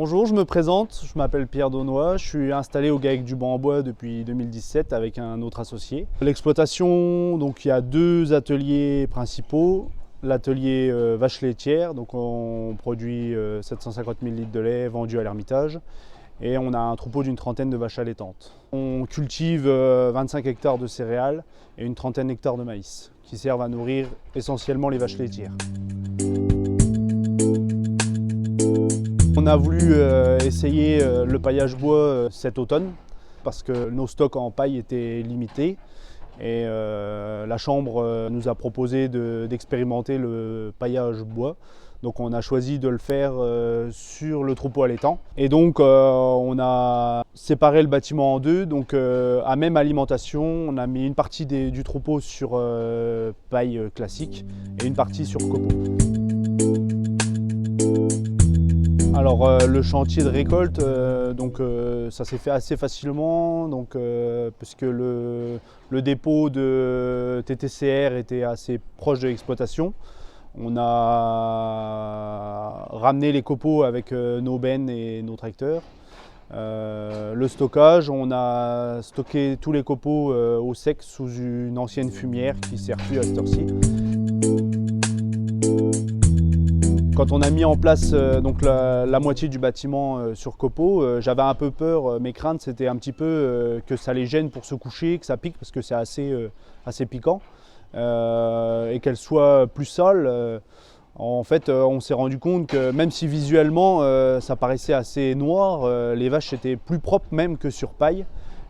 Bonjour, je me présente, je m'appelle Pierre Daunois, je suis installé au GAEC du Banc en Bois depuis 2017 avec un autre associé. L'exploitation, donc il y a deux ateliers principaux. L'atelier vache laitière, donc on produit 750 000 litres de lait vendus à l'Ermitage. Et on a un troupeau d'une trentaine de vaches allaitantes. On cultive 25 hectares de céréales et une trentaine d'hectares de maïs, qui servent à nourrir essentiellement les vaches laitières. On a voulu essayer le paillage bois cet automne parce que nos stocks en paille étaient limités et la Chambre nous a proposé d'expérimenter le paillage bois. Donc on a choisi de le faire sur le troupeau allaitant. Et donc on a séparé le bâtiment en deux, donc à même alimentation. On a mis une partie du troupeau sur paille classique et une partie sur copeaux. Alors le chantier de récolte, ça s'est fait assez facilement, puisque le dépôt de TTCR était assez proche de l'exploitation. On a ramené les copeaux avec nos bennes et nos tracteurs. Le stockage, on a stocké tous les copeaux au sec sous une ancienne fumière qui ne sert plus à cette heure-ci. Quand on a mis en place la moitié du bâtiment sur copeaux, j'avais un peu peur, mes craintes c'était un petit peu que ça les gêne pour se coucher, que ça pique parce que c'est assez piquant. Et qu'elle soit plus sale, en fait on s'est rendu compte que même si visuellement ça paraissait assez noir, les vaches étaient plus propres même que sur paille.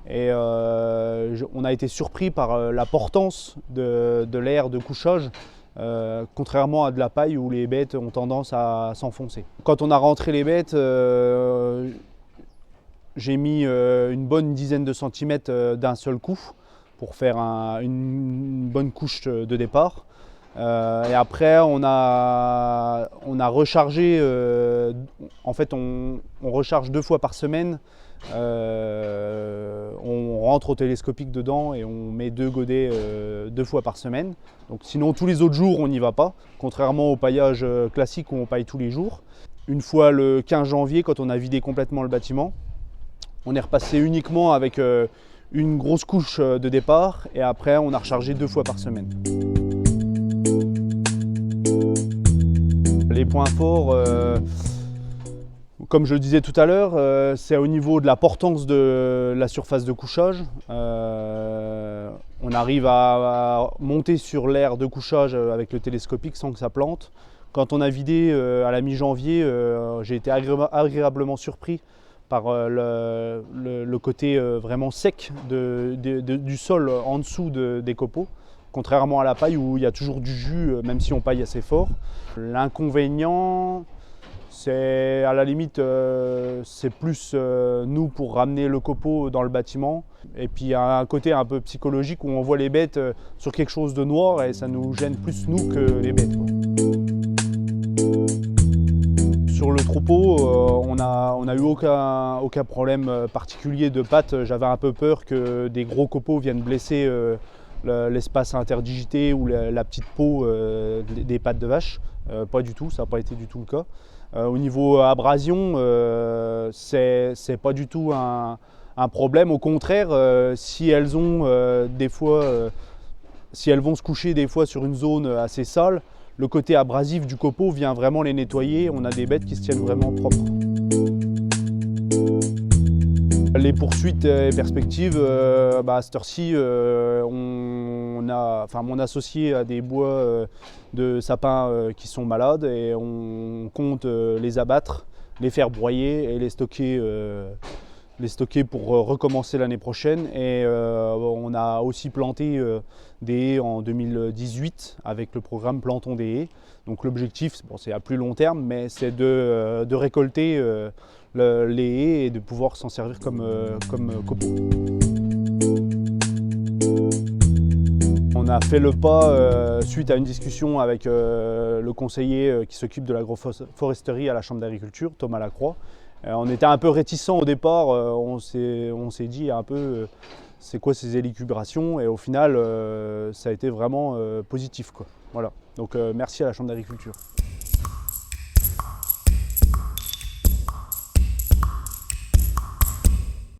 Et on a été surpris par la portance de l'air de couchage. Contrairement à de la paille où les bêtes ont tendance à s'enfoncer. Quand on a rentré les bêtes, j'ai mis une bonne dizaine de centimètres d'un seul coup pour faire une bonne couche de départ. Et après on a rechargé, en fait on recharge 2 fois par semaine. On rentre au télescopique dedans et on met 2 godets 2 fois par semaine. Donc sinon tous les autres jours on n'y va pas, contrairement au paillage classique où on paille tous les jours. Une fois le 15 janvier, quand on a vidé complètement le bâtiment, on est repassé uniquement avec une grosse couche de départ et après on a rechargé 2 fois par semaine. Les points forts, comme je le disais tout à l'heure, c'est au niveau de la portance de la surface de couchage. On arrive à monter sur l'aire de couchage avec le télescopique sans que ça plante. Quand on a vidé à la mi-janvier, j'ai été agréablement surpris par le côté vraiment sec du sol en dessous des copeaux. Contrairement à la paille où il y a toujours du jus, même si on paille assez fort. L'inconvénient, c'est à la limite, c'est plus nous pour ramener le copeau dans le bâtiment. Et puis il y a un côté un peu psychologique où on voit les bêtes sur quelque chose de noir et ça nous gêne plus nous que les bêtes, quoi. Sur le troupeau, on a eu aucun problème particulier de pattes. J'avais un peu peur que des gros copeaux viennent blesser l'espace interdigité ou la petite peau des pattes de vache. Pas du tout, ça n'a pas été du tout le cas. Au niveau abrasion, c'est pas du tout un problème. Au contraire, si elles vont se coucher des fois sur une zone assez sale, le côté abrasif du copeau vient vraiment les nettoyer. On a des bêtes qui se tiennent vraiment propres. Les poursuites et perspectives, à cette heure-ci, mon associé a des bois de sapins qui sont malades et on compte les abattre, les faire broyer et les stocker pour recommencer l'année prochaine. Et on a aussi planté des haies en 2018 avec le programme Plantons des haies. Donc l'objectif, c'est à plus long terme, mais c'est de récolter les haies et de pouvoir s'en servir comme copeaux. On a fait le pas suite à une discussion avec le conseiller qui s'occupe de l'agroforesterie à la Chambre d'agriculture, Thomas Lacroix. On était un peu réticents au départ, on s'est dit un peu c'est quoi ces élucubrations, et au final ça a été vraiment positif, quoi. Voilà. Donc merci à la Chambre d'agriculture.